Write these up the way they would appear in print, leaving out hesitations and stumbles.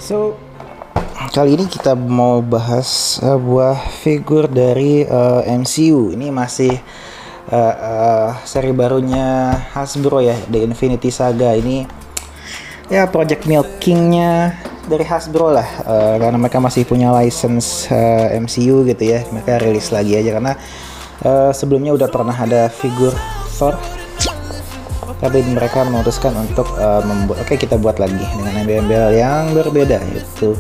So, kali ini kita mau bahas sebuah figur dari MCU. Ini masih seri barunya Hasbro ya, The Infinity Saga. Ini ya project milkingnya dari Hasbro lah, karena mereka masih punya license MCU gitu ya. Mereka rilis lagi aja karena sebelumnya udah pernah ada figur Thor, tapi mereka memutuskan untuk membuat, oke, kita buat lagi dengan embel-embel yang berbeda. Itu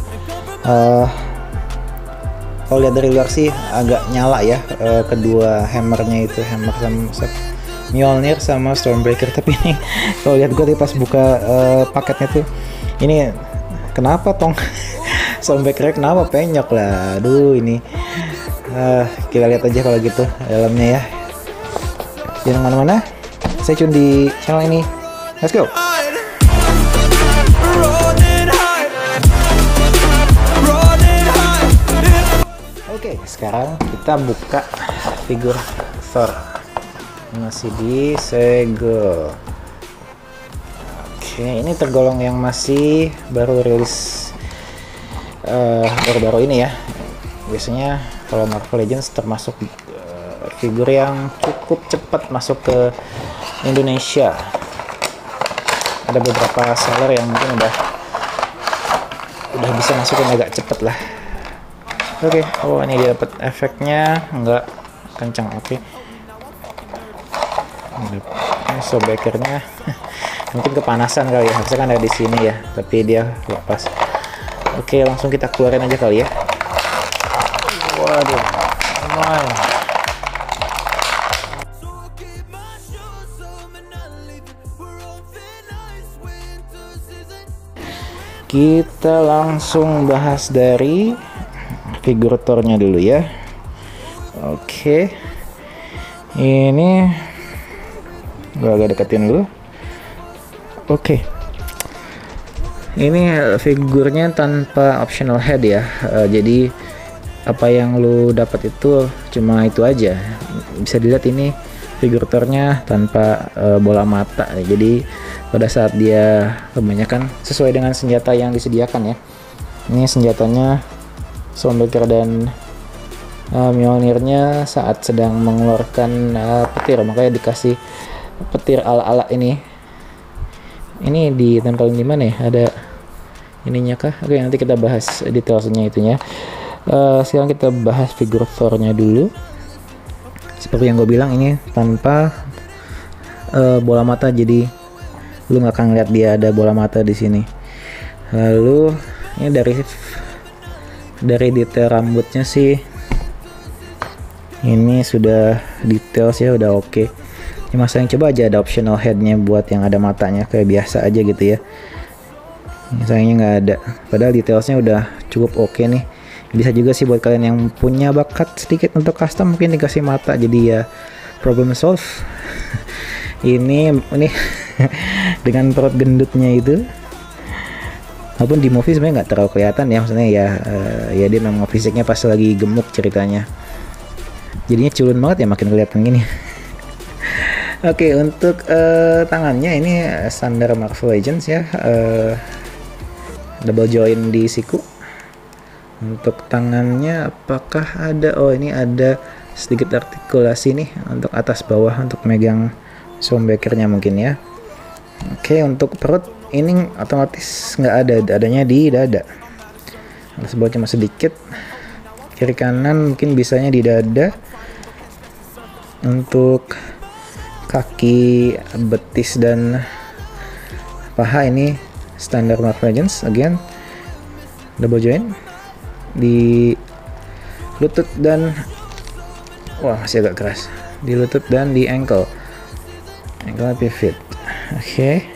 kalau lihat dari luar sih agak nyala ya, kedua hammernya itu, hammer sama Mjolnir sama Stormbreaker. Tapi ini kalau lihat gue pas buka paketnya tuh, ini kenapa tong Stormbreaker kenapa penyok lah, aduh ini. Kita lihat aja kalau gitu dalamnya ya. Jangan kemana-mana, stay tune di channel ini. Let's go. Oke, sekarang kita buka figur Thor. Masih di segel. Oke, ini tergolong yang masih baru rilis, baru-baru ini ya. Biasanya kalau Marvel Legends termasuk figur yang cukup cepat masuk ke Indonesia. Ada beberapa seller yang mungkin udah bisa masukin agak cepet lah. Oke, oh ini dia dapat efeknya nggak kencang. Oke, ini Stormbreakernya mungkin kepanasan kali ya, harusnya kan ada di sini ya, tapi dia lepas. Oke, langsung kita keluarin aja kali ya. Waduh, lumayan. Kita langsung bahas dari figur Thor-nya dulu ya. Oke, ini gua agak deketin dulu. Oke, ini figurnya tanpa optional head ya. Jadi apa yang lu dapat itu cuma itu aja. Bisa dilihat ini figur Thor-nya tanpa bola mata. Jadi pada saat dia kebanyakan sesuai dengan senjata yang disediakan ya. Ini senjatanya Stormbreaker dan Mjolnirnya saat sedang mengeluarkan petir, makanya dikasih petir ala-ala ini. Ini ditempelin di mana ya? Ada ininya kah? Oke, nanti kita bahas detailnya itunya. Sekarang kita bahas figur Thor-nya dulu. Seperti yang gue bilang, ini tanpa bola mata, jadi lu nggak akan lihat dia ada bola mata di sini. Lalu ini dari detail rambutnya sih, ini sudah detail sih, udah oke. Ini masa yang coba aja ada optional headnya buat yang ada matanya kayak biasa aja gitu ya. Ini sayangnya nggak ada, padahal detailsnya udah cukup oke nih. Bisa juga sih buat kalian yang punya bakat sedikit untuk custom, mungkin dikasih mata, jadi ya problem solve. ini dengan perut gendutnya itu, walaupun di movie sebenarnya nggak terlalu kelihatan ya, maksudnya ya dia memang fisiknya pas lagi gemuk ceritanya, jadinya culun banget ya, makin kelihatan gini. Oke, untuk tangannya ini standar Marvel Legends ya, double join di siku. Untuk tangannya apakah ada, oh ini ada sedikit artikulasi nih untuk atas bawah untuk megang Stormbreaker-nya mungkin ya. Oke, untuk perut ini otomatis nggak ada, adanya di dada. Atas bawah cuma sedikit, kiri kanan mungkin bisanya di dada. Untuk kaki, betis dan paha ini standar Marvel Legends, again double join di lutut dan wah masih agak keras di lutut dan di ankle pivot. Oke,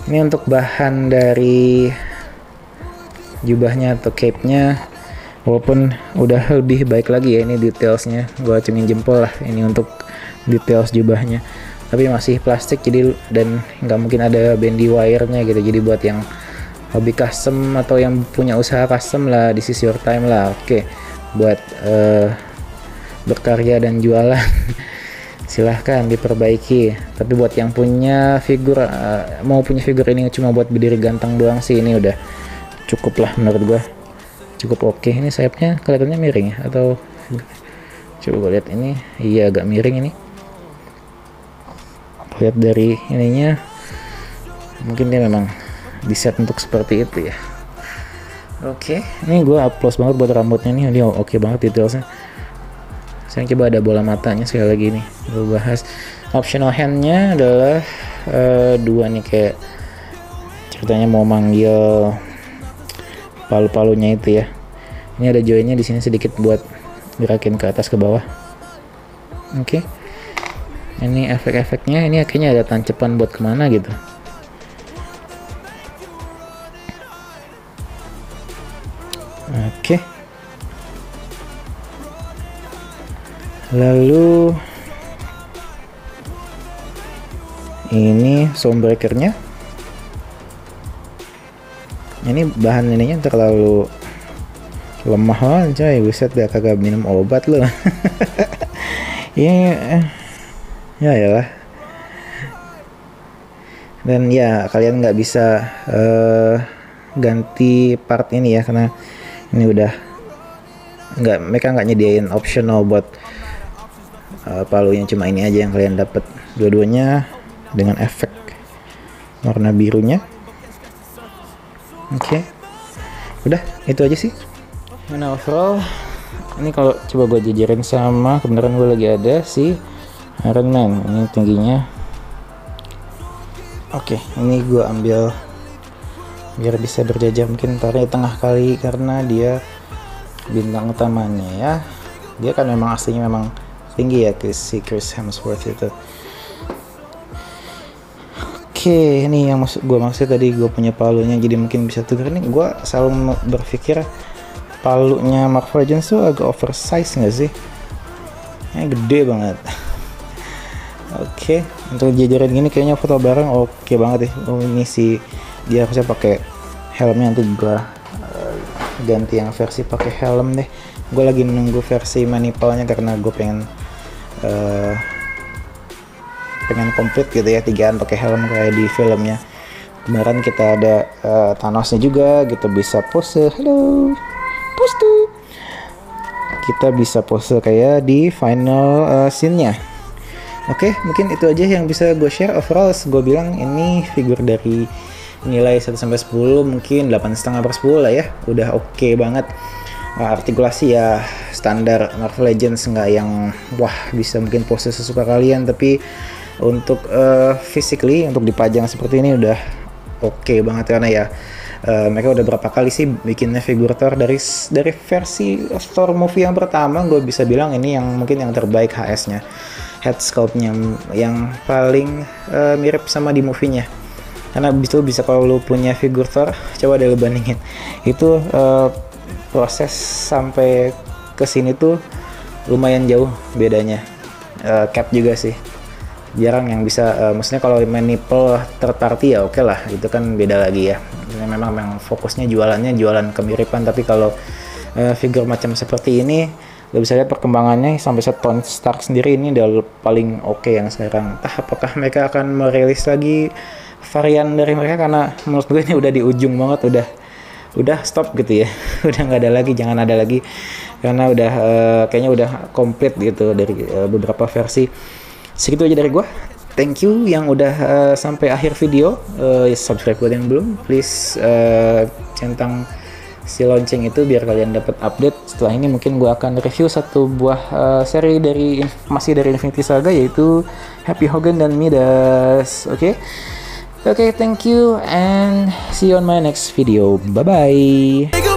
ini untuk bahan dari jubahnya atau cape-nya, walaupun udah lebih baik lagi ya, ini detailsnya gua acungin jempol lah ini untuk details jubahnya, tapi masih plastik, jadi dan nggak mungkin ada bendy wire-nya gitu. Jadi buat yang hobi custom atau yang punya usaha custom lah, this is your time lah. Oke, buat berkarya dan jualan silahkan diperbaiki. Tapi buat yang punya figur mau punya figur ini cuma buat berdiri ganteng doang sih, ini udah cukup lah menurut gua, cukup oke. Ini sayapnya kelihatannya miring ya, atau coba gue lihat ini, iya agak miring ini. Lihat dari ininya, mungkin dia memang diset untuk seperti itu ya. Oke, ini gue applause banget buat rambutnya nih, dia oke banget detailsnya. Saya coba ada bola matanya sekali lagi nih, gue bahas. Optional handnya adalah dua nih, kayak ceritanya mau manggil palu-palunya itu ya. Ini ada joinnya di sini sedikit buat gerakin ke atas ke bawah. Oke. Ini efek-efeknya, ini akhirnya ada tancepan buat kemana gitu. Oke. Lalu ini sound breakernya. Ini bahan ininya terlalu lemah banget coy, buset, dia kagak minum obat loh. Ini ya lah. Dan ya kalian nggak bisa ganti part ini ya, karena ini udah mereka nggak nyediain optional buat palunya, cuma ini aja yang kalian dapat, dua-duanya dengan efek warna birunya. Oke. Udah itu aja sih. Nah overall ini kalau coba gue jajarin sama kebenaran, gue lagi ada si Iron Man, ini tingginya. Oke, ini gue ambil biar bisa berjajar, mungkin taruh di tengah kali karena dia bintang utamanya ya. Dia kan memang aslinya memang tinggi ya, si Chris Hemsworth itu. Oke, ini yang gue maksud tadi, gue punya palunya jadi mungkin bisa tuker. Ini gue selalu berpikir palunya Marvel Legends tuh agak oversize nggak sih? Ini gede banget. Oke, untuk jajaran gini kayaknya foto bareng oke banget ya. Oh, ini sih dia harusnya pakai helmnya, nanti gue ganti yang versi pakai helm deh. Gue lagi menunggu versi manipulnya karena gue pengen komplit gitu ya, 3an pakai helm kayak di filmnya. Kemarin kita ada Thanosnya juga gitu, bisa pose, halo pose, kita bisa pose kayak di final scene-nya. Oke, mungkin itu aja yang bisa gue share. Overall gue bilang ini figur dari nilai 1 sampai 10 mungkin 8,5/10 lah ya, udah oke banget. Artikulasi ya standar Marvel Legends, nggak yang wah bisa mungkin pose sesuka kalian, tapi untuk physically untuk dipajang seperti ini udah oke banget, karena ya mereka udah berapa kali sih bikinnya figur Thor, dari versi Thor movie yang pertama gue bisa bilang ini yang mungkin yang terbaik HS-nya, head sculpt-nya yang paling mirip sama di movie-nya. Karena itu bisa, kalau lu punya figur Thor, coba deh lu bandingin itu proses sampai ke sini tuh lumayan jauh bedanya. Cap juga sih jarang yang bisa, maksudnya kalau manipul third party ya oke lah, itu kan beda lagi ya. Memang fokusnya jualan kemiripan, tapi kalau figur macam seperti ini lo bisa lihat perkembangannya sampai Tony Stark sendiri ini udah paling oke yang sekarang. Entah apakah mereka akan merilis lagi varian dari mereka, karena menurut gue ini udah di ujung banget, udah stop gitu ya. Udah nggak ada lagi, jangan ada lagi, karena udah kayaknya udah komplit gitu dari beberapa versi. Segitu aja dari gua. Thank you yang udah sampai akhir video. Subscribe buat yang belum, please centang si lonceng itu biar kalian dapat update. Setelah ini mungkin gua akan review satu buah seri masih dari Infinity Saga, yaitu Happy Hogan dan Midas. Oke, thank you and see you on my next video. Bye bye.